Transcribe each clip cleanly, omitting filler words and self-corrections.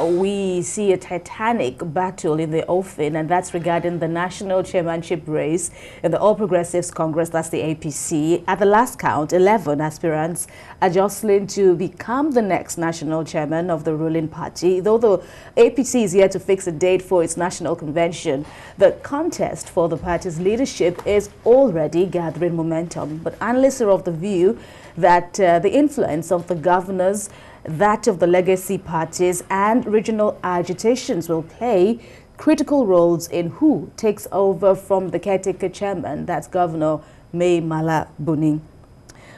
we see a titanic battle in the offing, and that's regarding the national chairmanship race in the All Progressives Congress, that's the APC. At the last count, 11 aspirants are jostling to become the next national chairman of the ruling party. Though the APC is yet to fix a date for its national convention, the contest for the party's leadership is already gathering momentum. But analysts are of the view that the influence of the governors, that of the legacy parties and regional agitations will play critical roles in who takes over from the caretaker chairman, that's Governor Mai Mala Buni.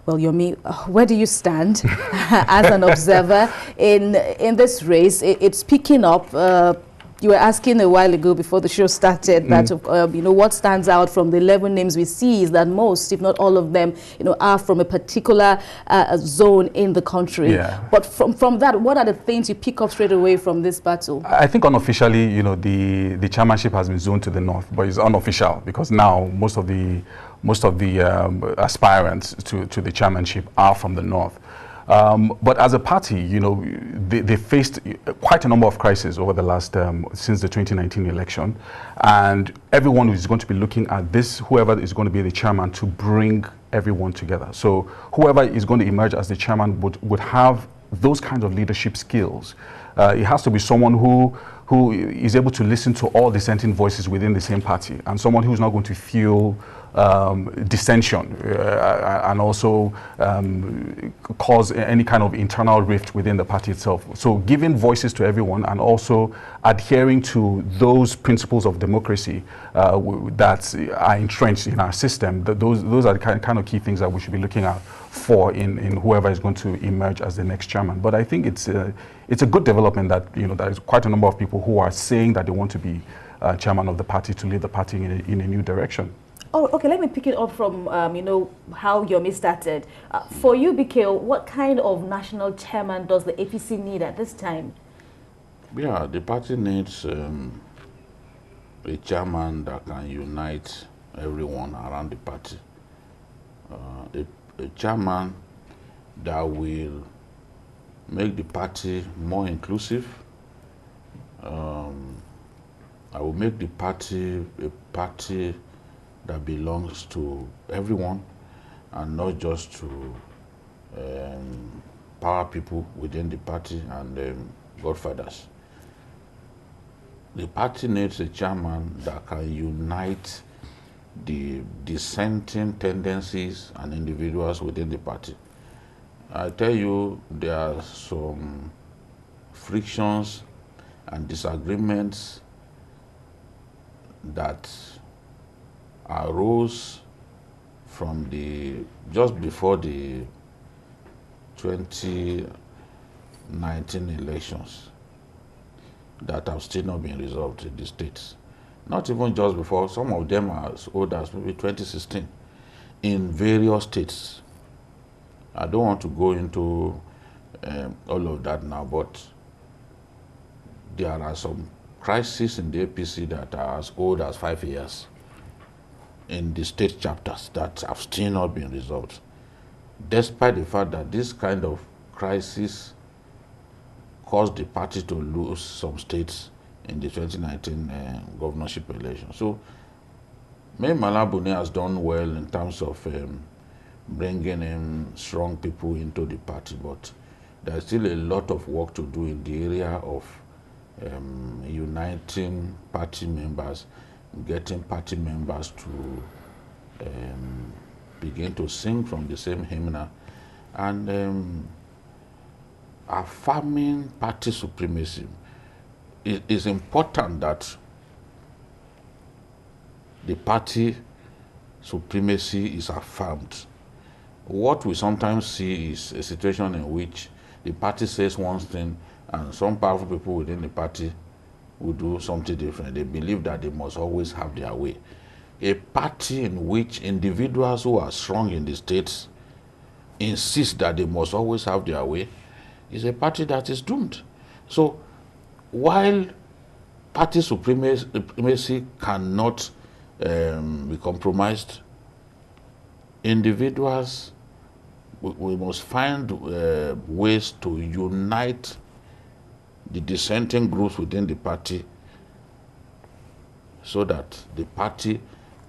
Well, Yomi, where do you stand as an observer in this race? It's picking up. You were asking a while ago before the show started that, what stands out from the 11 names we see is that most, if not all of them, are from a particular zone in the country. Yeah. But from that, what are the things you pick up straight away from this battle? I think unofficially, the chairmanship has been zoned to the north, but it's unofficial because now most of the aspirants to the chairmanship are from the north. But as a party, they faced quite a number of crises over the last, since the 2019 election. And everyone is going to be looking at this, whoever is going to be the chairman, to bring everyone together. So whoever is going to emerge as the chairman would have those kinds of leadership skills. It has to be someone who is able to listen to all dissenting voices within the same party, and someone who's not going to fuel dissension and also cause any kind of internal rift within the party itself. So giving voices to everyone and also adhering to those principles of democracy that are entrenched in our system, those are the kind of key things that we should be looking at for in whoever is going to emerge as the next chairman. But I think it's a good development that there is quite a number of people who are saying that they want to be chairman of the party, to lead the party in a new direction. Oh, okay, let me pick it up from, how Yomi started. For you, BK, what kind of national chairman does the APC need at this time? Yeah, the party needs a chairman that can unite everyone around the party. A chairman that will make the party more inclusive. I will make the party a party that belongs to everyone and not just to power people within the party and godfathers. The party needs a chairman that can unite the dissenting tendencies and individuals within the party. I tell you, there are some frictions and disagreements that arose from just before the 2019 elections that have still not been resolved in the states. Not even just before, some of them are as old as maybe 2016 in various states. I don't want to go into all of that now, but there are some crises in the APC that are as old as 5 years in the state chapters that have still not been resolved, despite the fact that this kind of crisis caused the party to lose some states in the 2019 governorship election. So Mai Mala Buni has done well in terms of bringing in strong people into the party, but there's still a lot of work to do in the area of uniting party members, getting party members to begin to sing from the same hymnal, and affirming party supremacy. It is important that the party supremacy is affirmed. What we sometimes see is a situation in which the party says one thing and some powerful people within the party will do something different. They believe that they must always have their way. A party in which individuals who are strong in the states insist that they must always have their way is a party that is doomed. So while party supremacy cannot be compromised, individuals, we must find ways to unite the dissenting groups within the party so that the party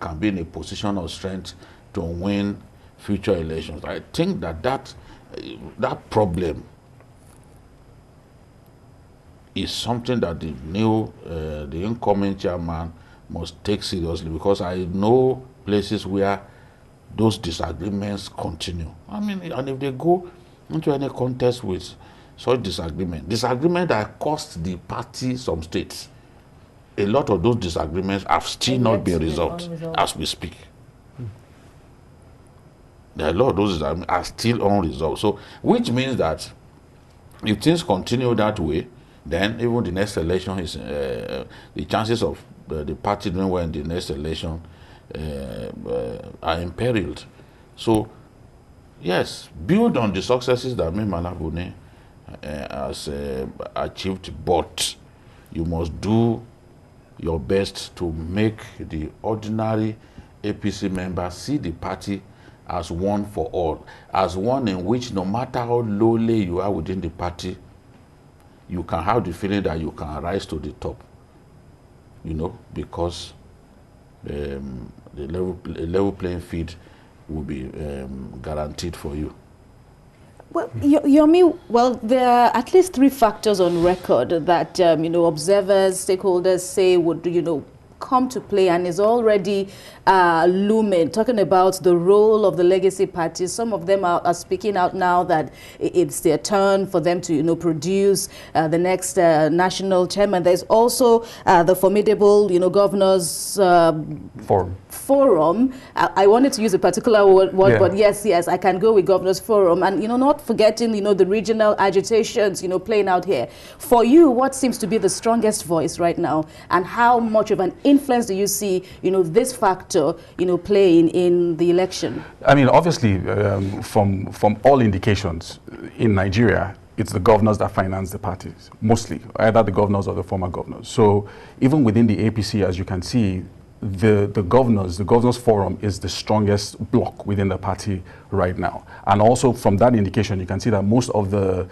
can be in a position of strength to win future elections. I think that problem is something that the incoming chairman must take seriously, because I know places where those disagreements continue. I mean, and if they go into any contest with such disagreement that cost the party some states, a lot of those disagreements have still not been resolved as we speak. There are a lot of those disagreements are still unresolved. So, which means that if things continue that way, then even the next election is the chances of the party doing well in the next election are imperiled. So, yes, build on the successes that Mai Mala Buni has achieved, but you must do your best to make the ordinary APC members see the party as one for all, as one in which no matter how lowly you are within the party, you can have the feeling that you can rise to the top, you know, because the level playing field will be guaranteed for you. Well, Yomi, well, there are at least 3 factors on record that, you know, observers, stakeholders say would, you know, come to play and is already looming, talking about the role of the legacy parties. Some of them are speaking out now that it's their turn for them to, you know, produce the next national chairman. There's also the formidable, you know, governors forum. I wanted to use a particular word, yeah, but yes, I can go with governors forum. And, you know, not forgetting, you know, the regional agitations, you know, playing out here. For you, what seems to be the strongest voice right now, and how much of an influence do you see, you know, this factor, you know, playing in the election? I mean, obviously, from all indications in Nigeria, it's the governors that finance the parties, mostly, either the governors or the former governors. So even within the APC, as you can see, the governors forum is the strongest bloc within the party right now. And also from that indication, you can see that most of the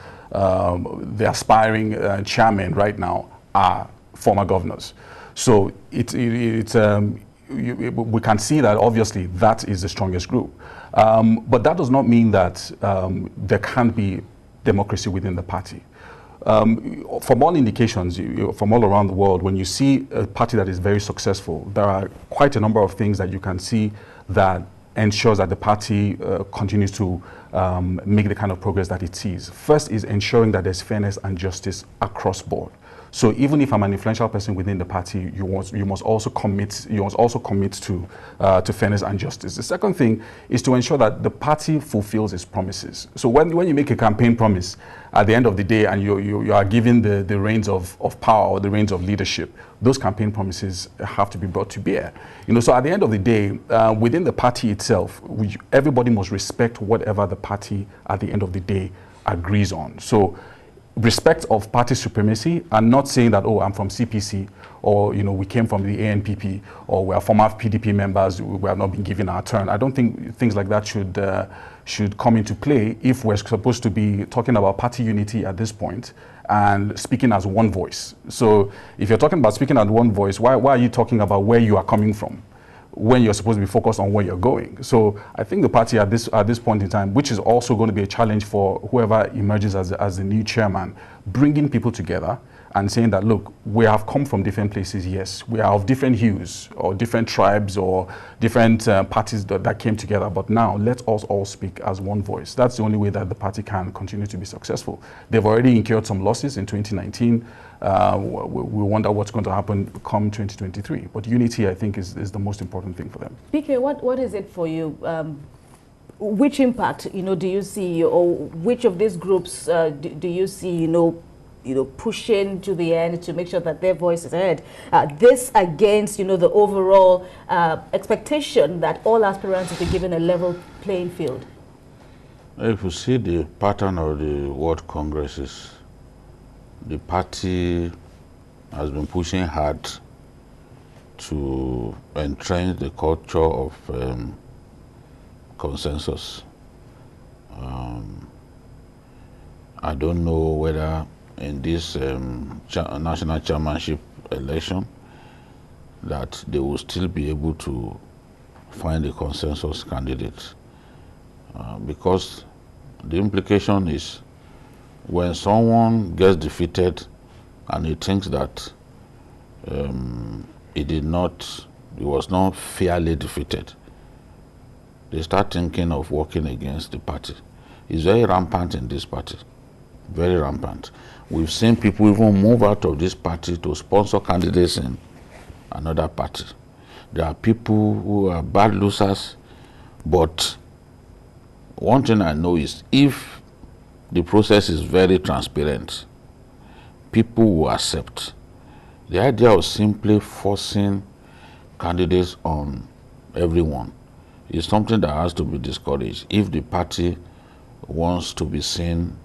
aspiring chairmen right now are former governors. So we can see that obviously that is the strongest group. But that does not mean that there can't be democracy within the party. From all indications, from all around the world, when you see a party that is very successful, there are quite a number of things that you can see that ensures that the party continues to make the kind of progress that it sees. First is ensuring that there's fairness and justice across board. So even if I'm an influential person within the party, you must also commit to fairness and justice. The second thing is to ensure that the party fulfills its promises. So when you make a campaign promise at the end of the day and you are given the reins of power or the reins of leadership, those campaign promises have to be brought to bear. You know, so at the end of the day, within the party itself, everybody must respect whatever the party at the end of the day agrees on. So respect of party supremacy, and not saying that, oh, I'm from CPC, or, you know, we came from the ANPP, or we are former PDP members, we have not been given our turn. I don't think things like that should come into play if we're supposed to be talking about party unity at this point and speaking as one voice. So if you're talking about speaking as one voice, why are you talking about where you are coming from when you're supposed to be focused on where you're going? So I think the party at this point in time, which is also going to be a challenge for whoever emerges as the new chairman, bringing people together and saying that, look, we have come from different places, yes. We are of different hues or different tribes or different parties that came together, but now let us all speak as one voice. That's the only way that the party can continue to be successful. They've already incurred some losses in 2019. We wonder what's going to happen come 2023. But unity, I think, is the most important thing for them. PK, what is it for you? Which impact, you know, do you see, or which of these groups do you see, you know, pushing to the end to make sure that their voice is heard? This against, you know, the overall expectation that all aspirants will be given a level playing field. If you see the pattern of the World Congresses, the party has been pushing hard to entrench the culture of consensus. I don't know whether in this national chairmanship election that they will still be able to find a consensus candidate. Because the implication is when someone gets defeated and he thinks that he was not fairly defeated, they start thinking of working against the party. It's very rampant in this party, very rampant. We've seen people even move out of this party to sponsor candidates in another party. There are people who are bad losers, but one thing I know is if the process is very transparent, people will accept. The idea of simply forcing candidates on everyone is something that has to be discouraged if the party wants to be seen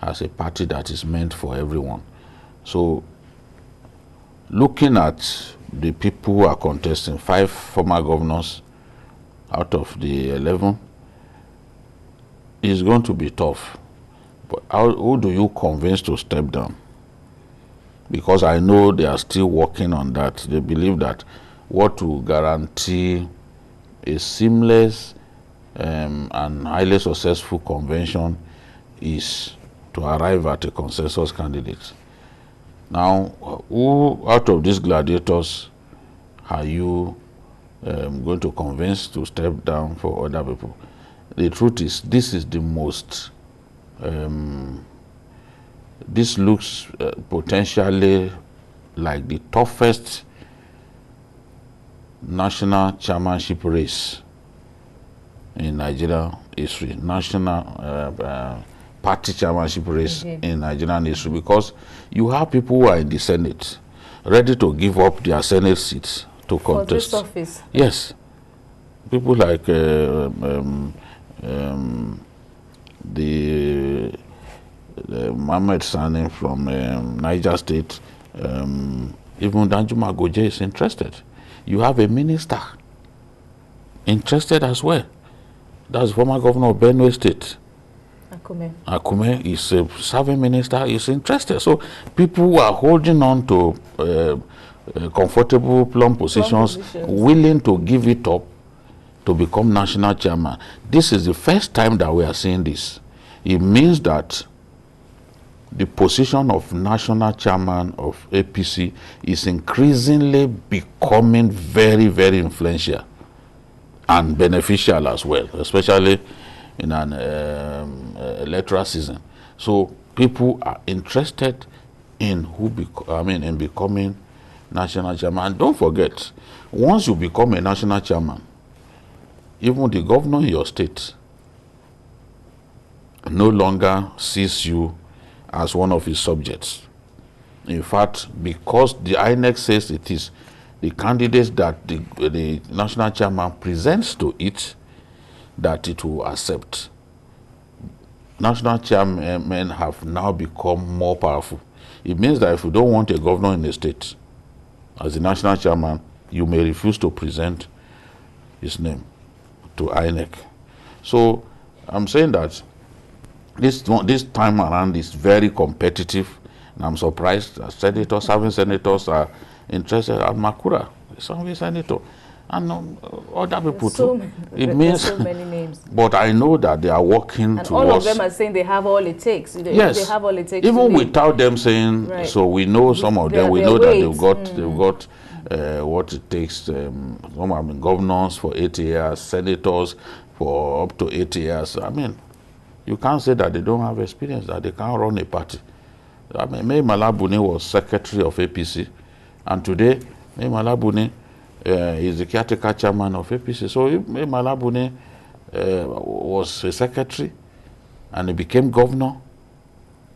as a party that is meant for everyone. So, looking at the people who are contesting, 5 former governors out of the 11, is going to be tough. But who do you convince to step down? Because I know they are still working on that. They believe that what will guarantee a seamless and highly successful convention is to arrive at a consensus candidate. Now, who out of these gladiators are you going to convince to step down for other people? The truth is, this is the most, this looks potentially like the toughest national chairmanship race in Nigeria history, national party chairmanship race in Nigerian history, because you have people who are in the Senate ready to give up their Senate seats to contest. For this office? Yes. People like Mohammed Sani from Niger State, even Danjuma Goje is interested. You have a minister interested as well. That's former governor of Benue State. Akume is a serving minister, is interested. So people who are holding on to comfortable plum positions, willing to give it up to become national chairman. This is the first time that we are seeing this. It means that the position of national chairman of APC is increasingly becoming very, very influential and beneficial as well, especially in an electoral season. So people are interested in in becoming national chairman. And don't forget, once you become a national chairman, even the governor in your state no longer sees you as one of his subjects. In fact, because the INEC says it is the candidates that the national chairman presents to it that it will accept. National chairmen have now become more powerful. It means that if you don't want a governor in the state as the national chairman, you may refuse to present his name to INEC. So I'm saying that this time around is very competitive, and I'm surprised that serving senators are interested. At Makura, some senator, and other people too. It means so many names. But I know that they are working and towards. All of them are saying they have all it takes. Yes, they have all it takes. Even without them saying, right. So we know some of them. We know that they've got what it takes. Some have been governors for 8 years, senators for up to 8 years. I mean, you can't say that they don't have experience, that they can't run a party. I mean, Mai Mala Buni was secretary of APC, and today Mai Mala Buni is the caretaker chairman of APC. So if Mai Mala Buni was a secretary, and he became governor,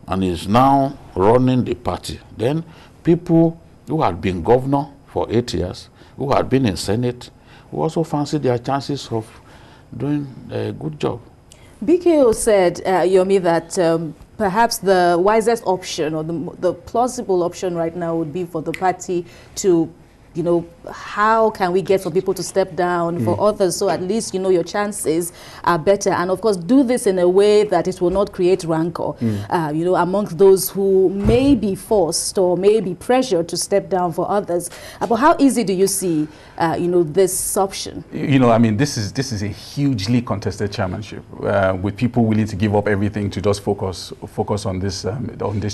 and is now running the party, then people who had been governor for 8 years, who had been in Senate, who also fancy their chances of doing a good job. BKO said, Yomi, that perhaps the wisest option or the plausible option right now would be for the party to you know, how can we get some people to step down for others, so at least, you know, your chances are better? And of course, do this in a way that it will not create rancor, you know, amongst those who may be forced or may be pressured to step down for others. But how easy do you see, you know, this option? You know, I mean, this is a hugely contested chairmanship, with people willing to give up everything to just focus on this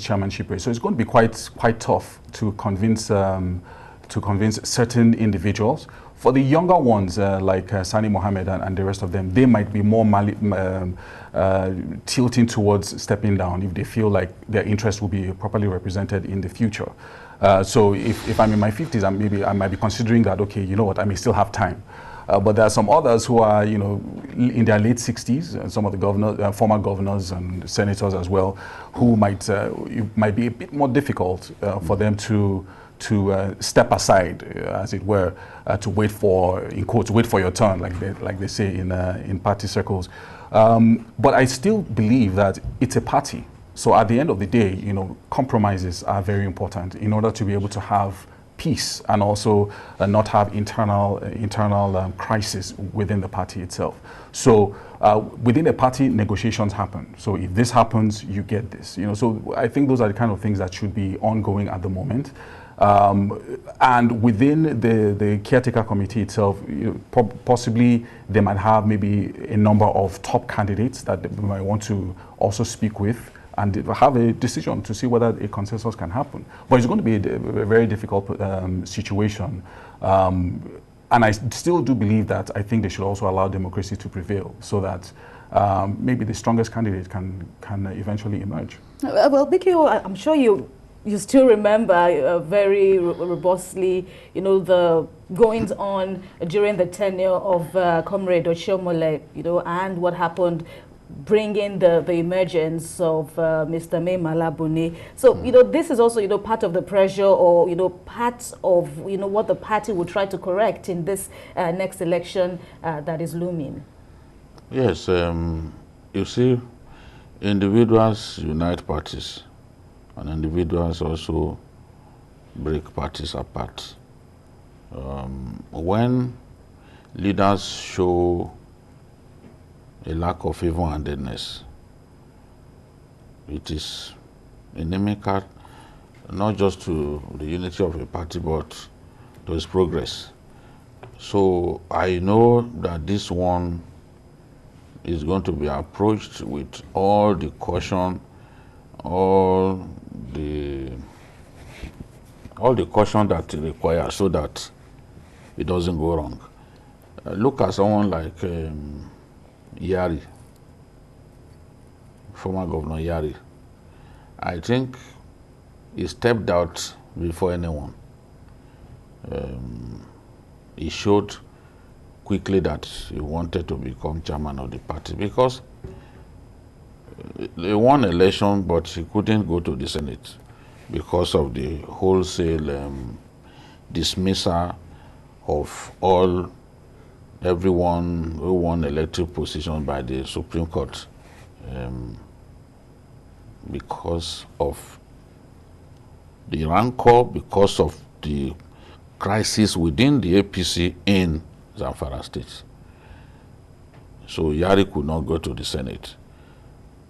chairmanship race. So it's going to be quite tough to convince certain individuals. For the younger ones, like Sani Mohammed and the rest of them, they might be more tilting towards stepping down if they feel like their interest will be properly represented in the future. So if I'm in my 50s, I might be considering that, okay, you know what, I may still have time. But there are some others who are, you know, in their late 60s, and some of the governors, former governors and senators as well, who it might be a bit more difficult for them to step aside, as it were, to wait for, in quotes, wait for your turn, like they say in party circles. But I still believe that it's a party. So at the end of the day, you know, compromises are very important in order to be able to have peace and also not have internal crisis within the party itself. So within a party, negotiations happen. So if this happens, you get this. You know, so I think those are the kind of things that should be ongoing at the moment. And within the caretaker committee itself, you know, possibly they might have maybe a number of top candidates that they might want to also speak with and have a decision to see whether a consensus can happen. But it's going to be a very difficult situation. And I still do believe that I think they should also allow democracy to prevail so that maybe the strongest candidate can eventually emerge. Well, Bikio, I'm sure you still remember very robustly, you know, the goings on during the tenure of Comrade Oshiomhole, you know, and what happened, bringing the emergence of Mr. Mai Mala Buni. So, you know, this is also, you know, part of the pressure, or, you know, part of, you know, what the party will try to correct in this next election that is looming. Yes, you see, individuals unite parties, and individuals also break parties apart. When leaders show a lack of even-handedness, it is inimical not just to the unity of a party but to its progress. So I know that this one is going to be approached with all the caution, all the caution that it requires, so that it doesn't go wrong. Look at someone like Yari, former Governor Yari. I think he stepped out before anyone. He showed quickly that he wanted to become chairman of the party, because they won election, but he couldn't go to the Senate because of the wholesale dismissal of everyone who won elective position by the Supreme Court, because of the rancor, because of the crisis within the APC in Zamfara State. So Yari could not go to the Senate,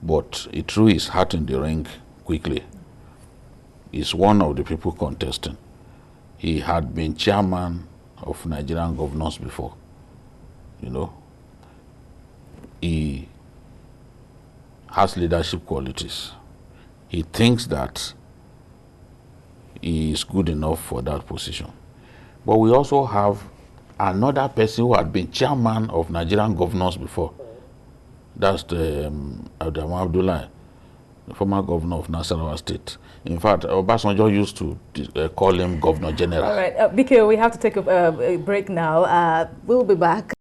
but he threw his hat in the ring quickly. He's one of the people contesting. He had been chairman of Nigerian governors before. You know, he has leadership qualities. He thinks that he is good enough for that position. But we also have another person who had been chairman of Nigerian governors before. That's the Abdullah, the former governor of Nasarawa State. In fact, Obasanjo used to call him Governor General. All right, Bikio, we have to take a break now. We'll be back.